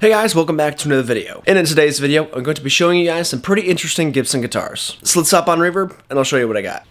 Hey guys, welcome back to another video. And in today's video, I'm going to be showing you guys some pretty interesting Gibson guitars. So let's hop on Reverb, and I'll show you what I got.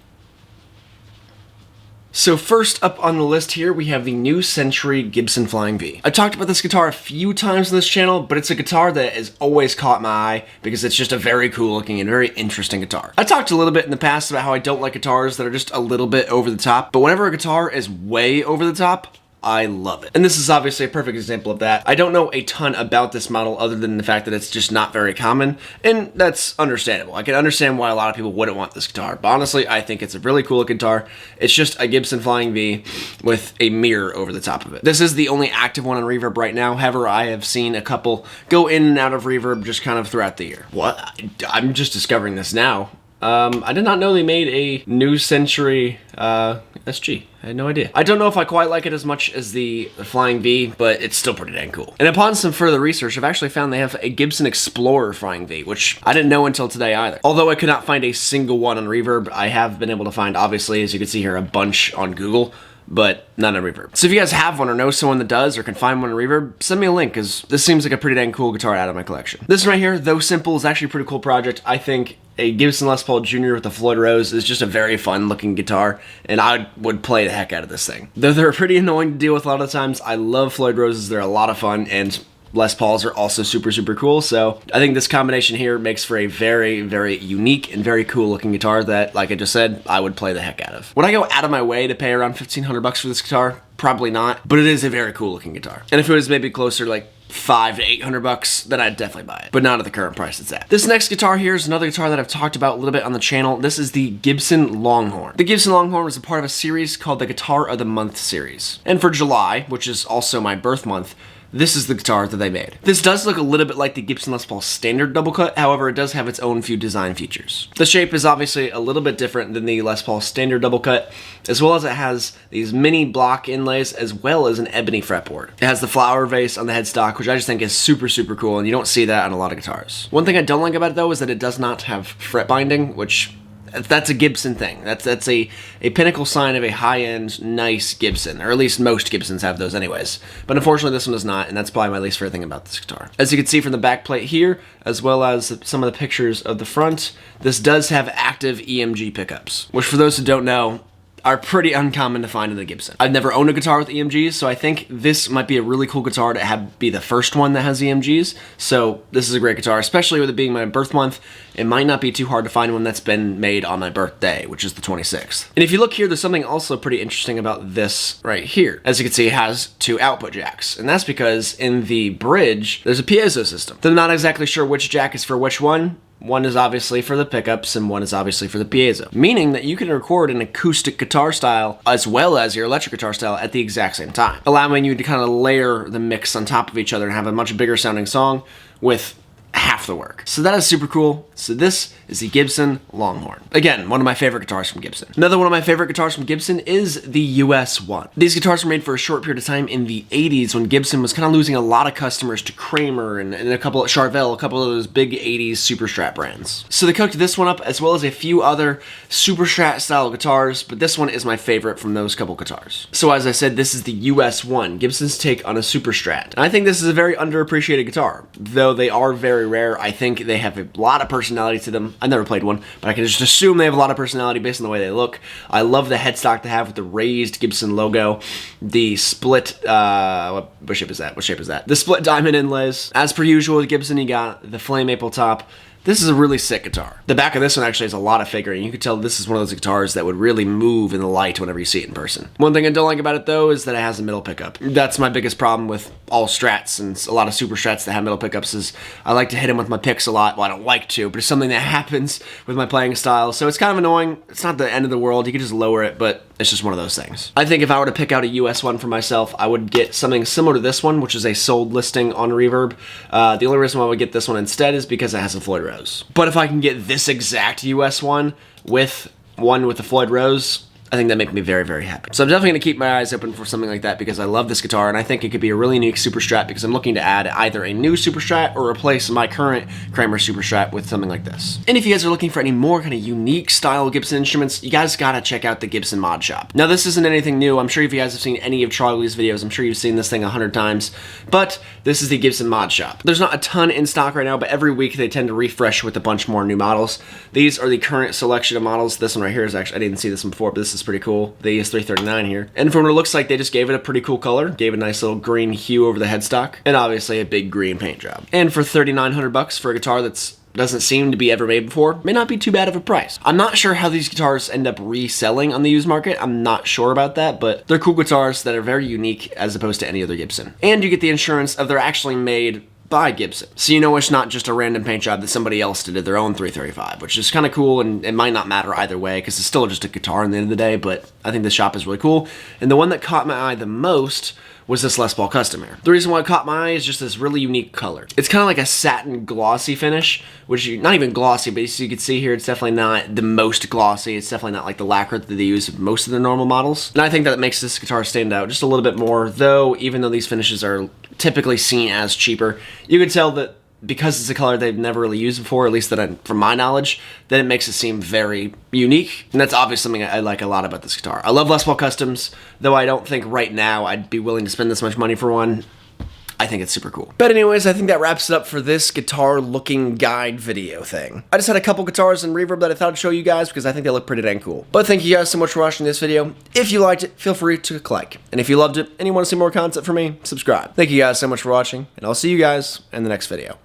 So first up on the list here, we have the New Century Gibson Flying V. I've talked about this guitar a few times on this channel, but it's a guitar that has always caught my eye because it's just a very cool looking and very interesting guitar. I talked a little bit in the past about how I don't like guitars that are just a little bit over the top, but whenever a guitar is way over the top, I love it. And this is obviously a perfect example of that. I don't know a ton about this model other than the fact that it's just not very common, and that's understandable. I can understand why a lot of people wouldn't want this guitar, but honestly, I think it's a really cool looking guitar. It's just a Gibson Flying V with a mirror over the top of it. This is the only active one on Reverb right now. However, I have seen a couple go in and out of Reverb just kind of throughout the year. What? I'm just discovering this now. I did not know they made a New Century SG. I had no idea. I don't know if I quite like it as much as the Flying V, but it's still pretty dang cool. And upon some further research, I've actually found they have a Gibson Explorer Flying V, which I didn't know until today either. Although I could not find a single one on Reverb, I have been able to find, obviously, as you can see here, a bunch on Google, but none on Reverb. So if you guys have one or know someone that does or can find one on Reverb, send me a link, because this seems like a pretty dang cool guitar out of my collection. This one right here, though simple, is actually a pretty cool project. I think a Gibson Les Paul Jr. with the Floyd Rose is just a very fun looking guitar, and I would play the heck out of this thing. Though they're pretty annoying to deal with a lot of the times, I love Floyd Roses, they're a lot of fun, and Les Pauls are also super cool, so I think this combination here makes for a very unique and very cool looking guitar that, like I just said, I would play the heck out of. Would I go out of my way to pay around $1,500 for this guitar? Probably not, but it is a very cool looking guitar. And if it was maybe closer like $500 to $800, then I'd definitely buy it, but not at the current price it's at. This next guitar here is another guitar that I've talked about a little bit on the channel. This is the Gibson Longhorn. The Gibson Longhorn was a part of a series called the Guitar of the Month series. And for July, which is also my birth month, this is the guitar that they made. This does look a little bit like the Gibson Les Paul standard double cut, however it does have its own few design features. The shape is obviously a little bit different than the Les Paul standard double cut, as well as it has these mini block inlays as well as an ebony fretboard. It has the flower vase on the headstock, which I just think is super cool, and you don't see that on a lot of guitars. One thing I don't like about it though is that it does not have fret binding, which that's a Gibson thing. That's a pinnacle sign of a high-end, nice Gibson, or at least most Gibsons have those anyways. But unfortunately this one does not, and that's probably my least favorite thing about this guitar. As you can see from the back plate here, as well as some of the pictures of the front, this does have active EMG pickups, which for those who don't know, are pretty uncommon to find in the Gibson. I've never owned a guitar with EMGs, so I think this might be a really cool guitar to be the first one that has EMGs. So this is a great guitar, especially with it being my birth month. It might not be too hard to find one that's been made on my birthday, which is the 26th. And if you look here, there's something also pretty interesting about this right here. As you can see, it has two output jacks, and that's because in the bridge, there's a piezo system. They're not exactly sure which jack is for which one. One is obviously for the pickups and one is obviously for the piezo, meaning that you can record an acoustic guitar style as well as your electric guitar style at the exact same time, allowing you to kind of layer the mix on top of each other and have a much bigger sounding song with half the work. So that is super cool. So this is the Gibson Longhorn. Again, one of my favorite guitars from Gibson. Another one of my favorite guitars from Gibson is the US-1. These guitars were made for a short period of time in the 80s when Gibson was kind of losing a lot of customers to Kramer and a couple of Charvel, a couple of those big 80s Super Strat brands. So they cooked this one up as well as a few other Super Strat style guitars, but this one is my favorite from those couple guitars. So as I said, this is the US-1, Gibson's take on a Super Strat. And I think this is a very underappreciated guitar. Though they are very rare, I think they have a lot of personality to them. I've never played one, but I can just assume they have a lot of personality based on the way they look. I love the headstock they have with the raised Gibson logo, the split, what shape is that? What shape is that? The split diamond inlays. As per usual with Gibson, you got the flame maple top. This is a really sick guitar. The back of this one actually has a lot of figuring. You can tell this is one of those guitars that would really move in the light whenever you see it in person. One thing I don't like about it though is that it has a middle pickup. That's my biggest problem with all Strats and a lot of Super Strats that have middle pickups is I like to hit them with my picks a lot. Well, I don't like to, but it's something that happens with my playing style. So it's kind of annoying. It's not the end of the world. You can just lower it, but it's just one of those things. I think if I were to pick out a US one for myself, I would get something similar to this one, which is a sold listing on Reverb. The only reason why I would get this one instead is because it has a Floyd Rose. But if I can get this exact US one with the Floyd Rose, I think that make me very, very happy. So I'm definitely going to keep my eyes open for something like that because I love this guitar and I think it could be a really unique Super Strat because I'm looking to add either a new Super Strat or replace my current Kramer Super Strat with something like this. And if you guys are looking for any more kind of unique style Gibson instruments, you guys gotta check out the Gibson Mod Shop. Now this isn't anything new. I'm sure if you guys have seen any of Charlie's videos, I'm sure you've seen this thing 100 times, but this is the Gibson Mod Shop. There's not a ton in stock right now, but every week they tend to refresh with a bunch more new models. These are the current selection of models. This one right here is actually, I didn't see this one before, but this is pretty cool. The ES339 here. And from what it looks like, they just gave it a pretty cool color, gave a nice little green hue over the headstock, and obviously a big green paint job. And for $3,900 for a guitar that's doesn't seem to be ever made before, may not be too bad of a price. I'm not sure how these guitars end up reselling on the used market. I'm not sure about that, but they're cool guitars that are very unique as opposed to any other Gibson. And you get the insurance of they're actually made by Gibson. So you know it's not just a random paint job that somebody else did their own 335, which is kind of cool, and it might not matter either way because it's still just a guitar in the end of the day, but I think the shop is really cool. And the one that caught my eye the most was this Les Paul Custom Air. The reason why it caught my eye is just this really unique color. It's kind of like a satin glossy finish, which not even glossy, but as you can see here, it's definitely not the most glossy. It's definitely not like the lacquer that they use with most of their normal models. And I think that makes this guitar stand out just a little bit more, though even though these finishes are typically seen as cheaper, you can tell that because it's a color they've never really used before, at least that from my knowledge, then it makes it seem very unique. And that's obviously something I like a lot about this guitar. I love Les Paul Customs, though I don't think right now I'd be willing to spend this much money for one. I think it's super cool. But anyways, I think that wraps it up for this guitar looking guide video thing. I just had a couple guitars and reverb that I thought I'd show you guys because I think they look pretty dang cool. But thank you guys so much for watching this video. If you liked it, feel free to click like. And if you loved it and you want to see more content from me, subscribe. Thank you guys so much for watching, and I'll see you guys in the next video.